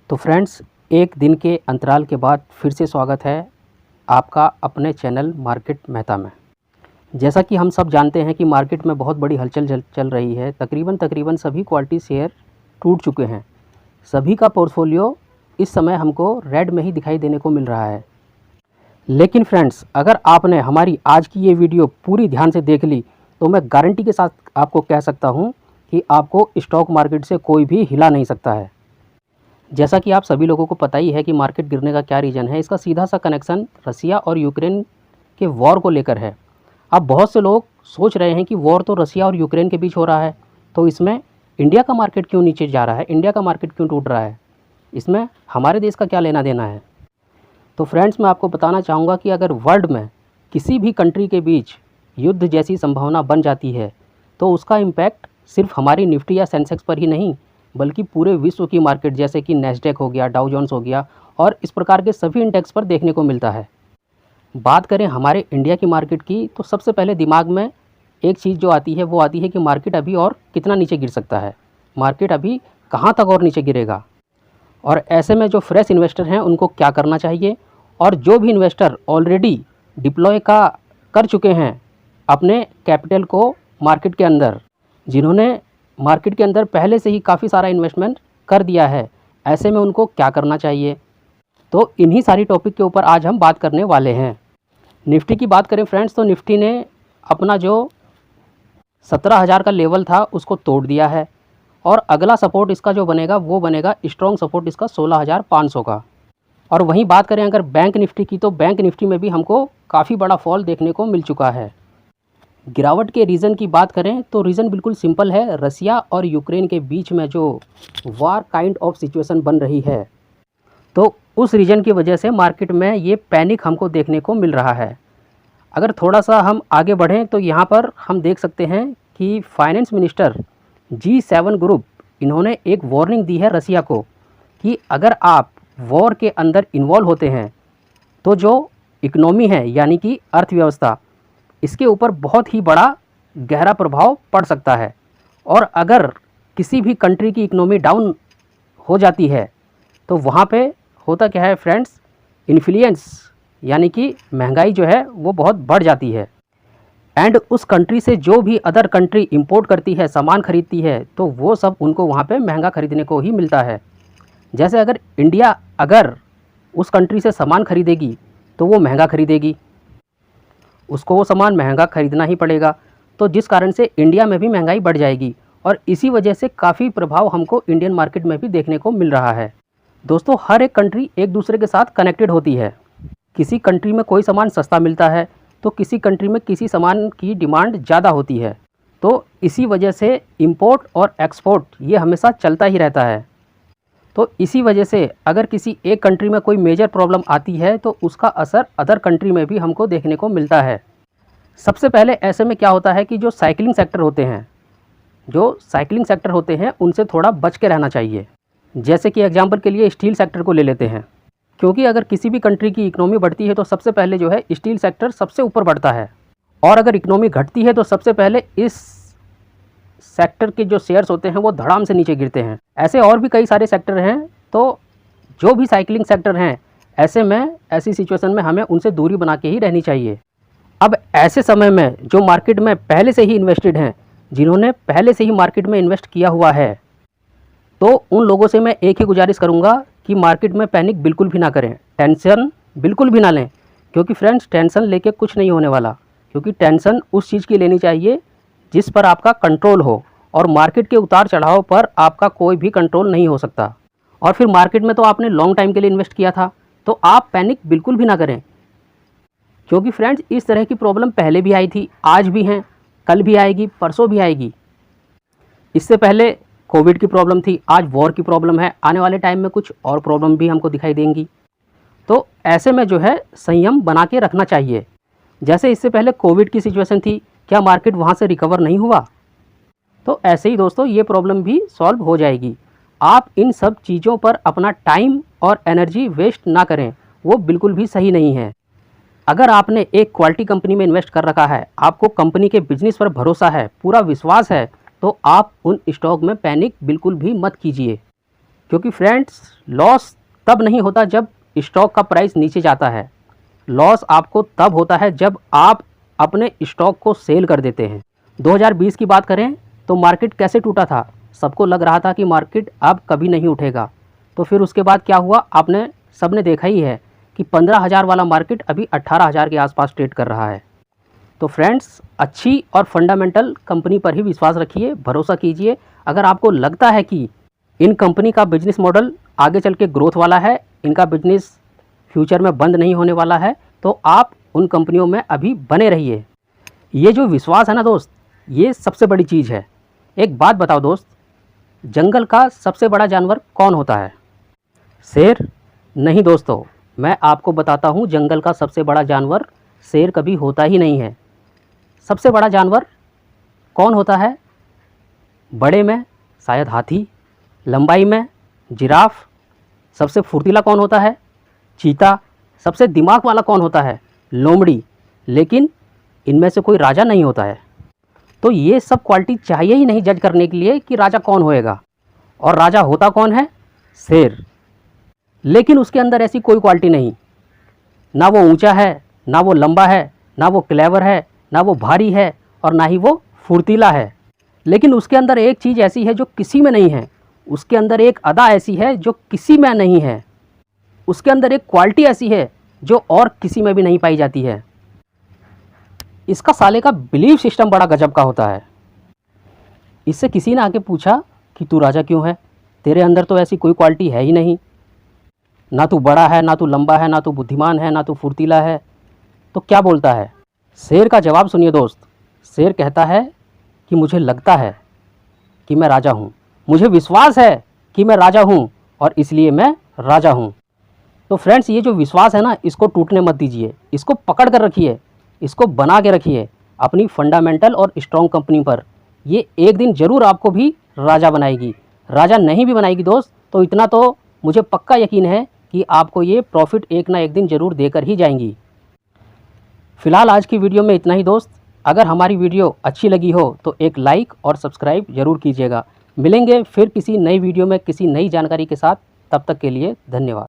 तो फ्रेंड्स, एक दिन के अंतराल के बाद फिर से स्वागत है आपका अपने चैनल मार्केट मेहता में। जैसा कि हम सब जानते हैं कि मार्केट में बहुत बड़ी हलचल चल रही है। तकरीबन सभी क्वालिटी शेयर टूट चुके हैं। सभी का पोर्टफोलियो इस समय हमको रेड में ही दिखाई देने को मिल रहा है। लेकिन फ्रेंड्स, अगर आपने हमारी आज की ये वीडियो पूरी ध्यान से देख ली तो मैं गारंटी के साथ आपको कह सकता हूँ कि आपको स्टॉक मार्केट से कोई भी हिला नहीं सकता है। जैसा कि आप सभी लोगों को पता ही है कि मार्केट गिरने का क्या रीज़न है। इसका सीधा सा कनेक्शन रसिया और यूक्रेन के वॉर को लेकर है। अब बहुत से लोग सोच रहे हैं कि वॉर तो रसिया और यूक्रेन के बीच हो रहा है, तो इसमें इंडिया का मार्केट क्यों नीचे जा रहा है, इंडिया का मार्केट क्यों टूट रहा है, इसमें हमारे देश का क्या लेना देना है। तो फ्रेंड्स, मैं आपको बताना चाहूँगा कि अगर वर्ल्ड में किसी भी कंट्री के बीच युद्ध जैसी संभावना बन जाती है तो उसका इम्पैक्ट सिर्फ हमारी निफ्टी या सेंसेक्स पर ही नहीं बल्कि पूरे विश्व की मार्केट जैसे कि नैस्डैक हो गया, डाउ जोन्स हो गया और इस प्रकार के सभी इंडेक्स पर देखने को मिलता है। बात करें हमारे इंडिया की मार्केट की तो सबसे पहले दिमाग में एक चीज़ जो आती है वो आती है कि मार्केट अभी और कितना नीचे गिर सकता है, मार्केट अभी कहाँ तक और नीचे गिरेगा। और ऐसे में जो फ्रेश इन्वेस्टर हैं उनको क्या करना चाहिए, और जो भी इन्वेस्टर ऑलरेडी डिप्लॉय कर चुके हैं अपने कैपिटल को मार्केट के अंदर, जिन्होंने मार्केट के अंदर पहले से ही काफ़ी सारा इन्वेस्टमेंट कर दिया है, ऐसे में उनको क्या करना चाहिए। तो इन्हीं सारी टॉपिक के ऊपर आज हम बात करने वाले हैं। निफ्टी की बात करें फ्रेंड्स, तो निफ्टी ने अपना जो 17,000 का लेवल था उसको तोड़ दिया है और अगला सपोर्ट इसका जो बनेगा वो बनेगा स्ट्रॉन्ग सपोर्ट इसका 16,500 का। और वहीं बात करें अगर बैंक निफ्टी की, तो बैंक निफ्टी में भी हमको काफ़ी बड़ा फॉल देखने को मिल चुका है। गिरावट के रीज़न की बात करें तो रीज़न बिल्कुल सिंपल है। रसिया और यूक्रेन के बीच में जो वार काइंड ऑफ सिचुएशन बन रही है, तो उस रीज़न की वजह से मार्केट में ये पैनिक हमको देखने को मिल रहा है। अगर थोड़ा सा हम आगे बढ़ें तो यहाँ पर हम देख सकते हैं कि फाइनेंस मिनिस्टर G7 ग्रुप, इन्होंने एक वार्निंग दी है रसिया को कि अगर आप वॉर के अंदर इन्वॉल्व होते हैं तो जो इकोनॉमी है यानी कि अर्थव्यवस्था, इसके ऊपर बहुत ही बड़ा गहरा प्रभाव पड़ सकता है। और अगर किसी भी कंट्री की इकोनॉमी डाउन हो जाती है तो वहाँ पे होता क्या है फ्रेंड्स, इन्फ्लेशन यानी कि महंगाई जो है वो बहुत बढ़ जाती है। एंड उस कंट्री से जो भी अदर कंट्री इंपोर्ट करती है, सामान खरीदती है, तो वो सब उनको वहाँ पे महंगा खरीदने को ही मिलता है। जैसे अगर इंडिया अगर उस कंट्री से सामान खरीदेगी तो वो महंगा खरीदेगी, उसको वो सामान महंगा खरीदना ही पड़ेगा, तो जिस कारण से इंडिया में भी महंगाई बढ़ जाएगी और इसी वजह से काफ़ी प्रभाव हमको इंडियन मार्केट में भी देखने को मिल रहा है। दोस्तों, हर एक कंट्री एक दूसरे के साथ कनेक्टेड होती है। किसी कंट्री में कोई सामान सस्ता मिलता है तो किसी कंट्री में किसी सामान की डिमांड ज़्यादा होती है, तो इसी वजह से इंपोर्ट और एक्सपोर्ट ये हमेशा चलता ही रहता है। तो इसी वजह से अगर किसी एक कंट्री में कोई मेजर प्रॉब्लम आती है तो उसका असर अदर कंट्री में भी हमको देखने को मिलता है। सबसे पहले ऐसे में क्या होता है कि जो साइकिलिंग सेक्टर होते हैं उनसे थोड़ा बच के रहना चाहिए। जैसे कि एग्जांपल के लिए स्टील सेक्टर को ले लेते हैं, क्योंकि अगर किसी भी कंट्री की इकोनॉमी बढ़ती है तो सबसे पहले जो है स्टील सेक्टर सबसे ऊपर बढ़ता है, और अगर इकोनॉमी घटती है तो सबसे पहले इस सेक्टर के जो शेयर्स होते हैं वो धड़ाम से नीचे गिरते हैं। ऐसे और भी कई सारे सेक्टर हैं, तो जो भी साइकिलिंग सेक्टर हैं ऐसे में ऐसी सिचुएशन में हमें उनसे दूरी बना के ही रहनी चाहिए। अब ऐसे समय में जो मार्केट में पहले से ही इन्वेस्टेड हैं, जिन्होंने पहले से ही मार्केट में इन्वेस्ट किया हुआ है, तो उन लोगों से मैं एक ही गुजारिश करूंगा कि मार्केट में पैनिक बिल्कुल भी ना करें, टेंशन बिल्कुल भी ना लें, क्योंकि फ्रेंड्स टेंशन लेके कुछ नहीं होने वाला। क्योंकि टेंशन उस चीज़ की लेनी चाहिए जिस पर आपका कंट्रोल हो, और मार्केट के उतार चढ़ाव पर आपका कोई भी कंट्रोल नहीं हो सकता। और फिर मार्केट में तो आपने लॉन्ग टाइम के लिए इन्वेस्ट किया था, तो आप पैनिक बिल्कुल भी ना करें, क्योंकि फ्रेंड्स इस तरह की प्रॉब्लम पहले भी आई थी, आज भी हैं, कल भी आएगी, परसों भी आएगी। इससे पहले कोविड की प्रॉब्लम थी, आज वॉर की प्रॉब्लम है, आने वाले टाइम में कुछ और प्रॉब्लम भी हमको दिखाई देंगी। तो ऐसे में जो है संयम बना के रखना चाहिए। जैसे इससे पहले कोविड की सिचुएशन थी, क्या मार्केट वहाँ से रिकवर नहीं हुआ? तो ऐसे ही दोस्तों ये प्रॉब्लम भी सॉल्व हो जाएगी। आप इन सब चीज़ों पर अपना टाइम और एनर्जी वेस्ट ना करें, वो बिल्कुल भी सही नहीं है। अगर आपने एक क्वालिटी कंपनी में इन्वेस्ट कर रखा है, आपको कंपनी के बिजनेस पर भरोसा है, पूरा विश्वास है, तो आप उन स्टॉक में पैनिक बिल्कुल भी मत कीजिए। क्योंकि फ्रेंड्स लॉस तब नहीं होता जब स्टॉक का प्राइस नीचे जाता है, लॉस आपको तब होता है जब आप अपने स्टॉक को सेल कर देते हैं। 2020 की बात करें तो मार्केट कैसे टूटा था, सबको लग रहा था कि मार्केट अब कभी नहीं उठेगा। तो फिर उसके बाद क्या हुआ, आपने सबने देखा ही है कि 15,000 वाला मार्केट अभी 18,000 के आसपास ट्रेड कर रहा है। तो फ्रेंड्स अच्छी और फंडामेंटल कंपनी पर ही विश्वास रखिए, भरोसा कीजिए। अगर आपको लगता है कि इन कंपनी का बिजनेस मॉडल आगे चल के ग्रोथ वाला है, इनका बिजनेस फ्यूचर में बंद नहीं होने वाला है, तो आप उन कंपनियों में अभी बने रहिए। ये जो विश्वास है ना दोस्त, ये सबसे बड़ी चीज़ है। एक बात बताओ दोस्त, जंगल का सबसे बड़ा जानवर कौन होता है? शेर? नहीं दोस्तों, मैं आपको बताता हूँ, जंगल का सबसे बड़ा जानवर शेर कभी होता ही नहीं है। सबसे बड़ा जानवर कौन होता है? बड़े में शायद हाथी, लंबाई में जिराफ, सबसे फुर्तीला कौन होता है? चीता, सबसे दिमाग वाला कौन होता है? लोमड़ी। लेकिन इनमें से कोई राजा नहीं होता है। तो ये सब क्वालिटी चाहिए ही नहीं जज करने के लिए कि राजा कौन होएगा। और राजा होता कौन है? शेर। लेकिन उसके अंदर ऐसी कोई क्वालिटी नहीं, ना वो ऊंचा है, ना वो लंबा है, ना वो क्लेवर है, ना वो भारी है, और ना ही वो फुर्तीला है। लेकिन उसके अंदर एक चीज़ ऐसी है जो किसी में नहीं है, उसके अंदर एक अदा ऐसी है जो किसी में नहीं है, उसके अंदर एक क्वालिटी ऐसी है जो और किसी में भी नहीं पाई जाती है। इसका साले का बिलीफ सिस्टम बड़ा गजब का होता है। इससे किसी ने आके पूछा कि तू राजा क्यों है, तेरे अंदर तो ऐसी कोई क्वालिटी है ही नहीं, ना तू बड़ा है, ना तू लंबा है, ना तू बुद्धिमान है, ना तू फुर्तीला है, तो क्या बोलता है? शेर का जवाब सुनिए दोस्त। शेर कहता है कि मुझे लगता है कि मैं राजा हूँ, मुझे विश्वास है कि मैं राजा हूँ, और इसलिए मैं राजा हूँ। तो फ्रेंड्स ये जो विश्वास है ना, इसको टूटने मत दीजिए, इसको पकड़ कर रखिए, इसको बना के रखिए अपनी फंडामेंटल और स्ट्रॉन्ग कंपनी पर। ये एक दिन ज़रूर आपको भी राजा बनाएगी। राजा नहीं भी बनाएगी दोस्त, तो इतना तो मुझे पक्का यकीन है कि आपको ये प्रॉफिट एक ना एक दिन ज़रूर देकर ही जाएंगी। फ़िलहाल आज की वीडियो में इतना ही दोस्त। अगर हमारी वीडियो अच्छी लगी हो तो एक लाइक और सब्सक्राइब ज़रूर कीजिएगा। मिलेंगे फिर किसी नई वीडियो में किसी नई जानकारी के साथ, तब तक के लिए धन्यवाद।